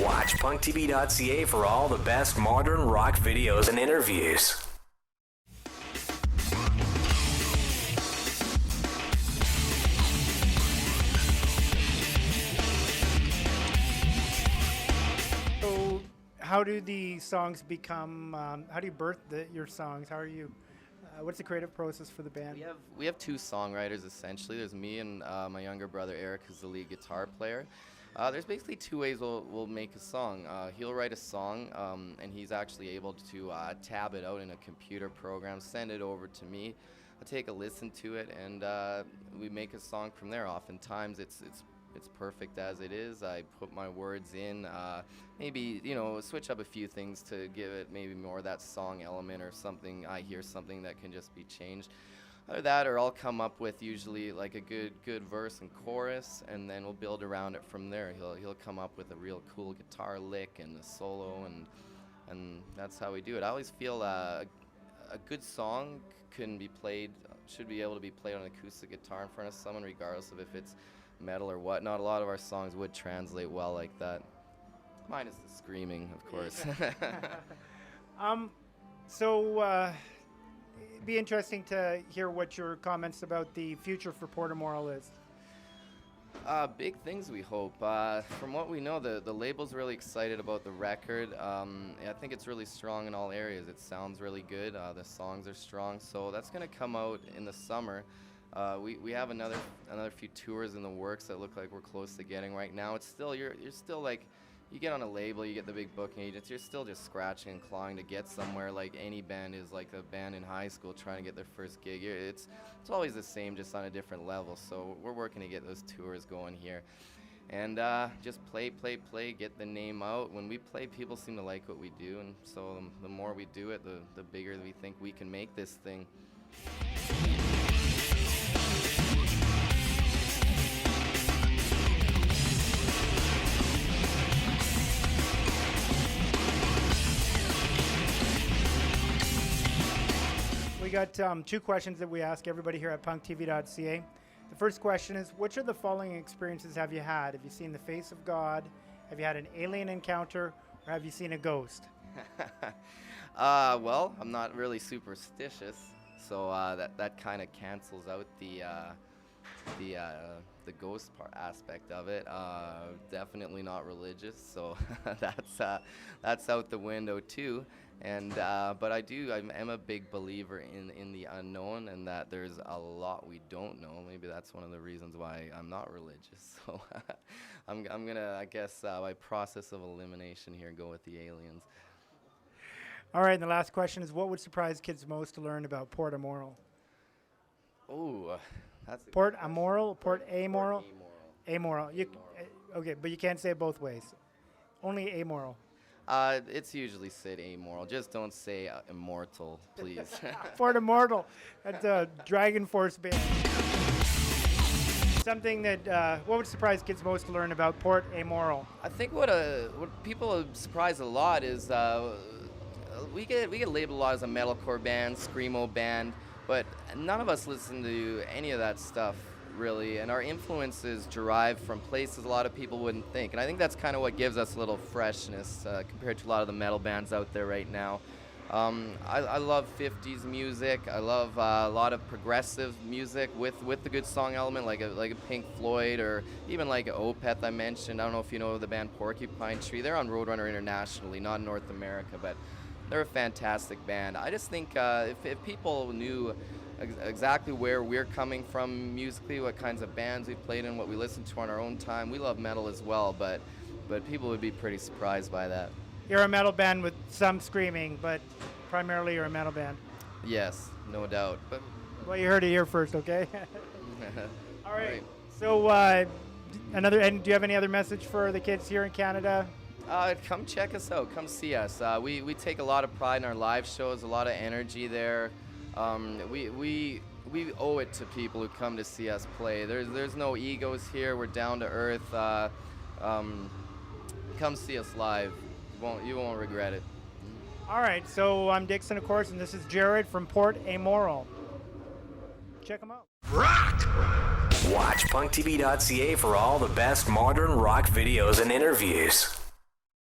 Watch PunkTV.ca for all the best modern rock videos and interviews. So, how do the songs become? How do you birth your songs? How are you? What's the creative process for the band? We have two songwriters essentially. There's me and my younger brother Eric, who's the lead guitar player. There's basically two ways we'll make a song. He'll write a song, and he's actually able to tab it out in a computer program, send it over to me. I take a listen to it, and we make a song from there. Oftentimes, it's perfect as it is. I put my words in, maybe switch up a few things to give it maybe more of that song element or something. I hear something that can just be changed. Either that, or I'll come up with usually like a good verse and chorus, and then we'll build around it from there. He'll come up with a real cool guitar lick and a solo, and that's how we do it. I always feel a good song should be able to be played on acoustic guitar in front of someone, regardless of if it's metal or whatnot. A lot of our songs would translate well like that. Minus the screaming, of course. It'd be interesting to hear what your comments about the future for Port Amoral is. Big things, we hope. From what we know, the label's really excited about the record. I think it's really strong in all areas. It sounds really good. The songs are strong. So that's going to come out in the summer. We have another few tours in the works that look like we're close to getting right now. It's still you're still like, you get on a label, you get the big booking agents, you're still just scratching and clawing to get somewhere, like any band is, like a band in high school trying to get their first gig. It's always the same, just on a different level. So we're working to get those tours going here. And just play, get the name out. When we play, people seem to like what we do, and so the more we do it, the bigger we think we can make this thing. We got two questions that we ask everybody here at PunkTV.ca. The first question is, which of the following experiences have you had? Have you seen the face of God? Have you had an alien encounter? Or have you seen a ghost? Well, I'm not really superstitious, so that kind of cancels out the ghost aspect of it. Definitely not religious, so that's out the window too. And but I'm a big believer in the unknown, and that there's a lot we don't know. Maybe that's one of the reasons why I'm not religious. So I'm gonna, I guess, by process of elimination here, go with the aliens. All right, and the last question is, what would surprise kids most to learn about Port Amoral? Oh, that's a Port good question. Amoral, Port Amoral? Amoral. Amoral. Okay, but you can't say it both ways. Only amoral. It's usually said amoral. Just don't say immortal, please. Port Immortal. That's a Dragon Force band. Something that, what would surprise kids most to learn about Port Amoral? I think what people are surprised a lot is we get labeled a lot as a metalcore band, screamo band, but none of us listen to any of that stuff, really, and our influences derive from places a lot of people wouldn't think, and I think that's kind of what gives us a little freshness compared to a lot of the metal bands out there right now. I love 50s music. I love a lot of progressive music with the good song element, like a Pink Floyd, or even like a Opeth I mentioned. I don't know if you know the band Porcupine Tree. They're on Roadrunner internationally, not in North America, but they're a fantastic band. I just think if people knew exactly where we're coming from musically, what kinds of bands we've played in, what we listen to on our own time. We love metal as well, but people would be pretty surprised by that. You're a metal band with some screaming, but primarily you're a metal band. Yes, no doubt. But well, you heard it here first, okay? All right. Right. So, and do you have any other message for the kids here in Canada? Come check us out. Come see us. We take a lot of pride in our live shows, a lot of energy there. We owe it to people who come to see us play. There's no egos here. We're down to earth. Come see us live. You won't regret it. All right. So I'm Dixon, of course, and this is Jared from Port Amoral. Check them out. Rock! Watch PunkTV.ca for all the best modern rock videos and interviews.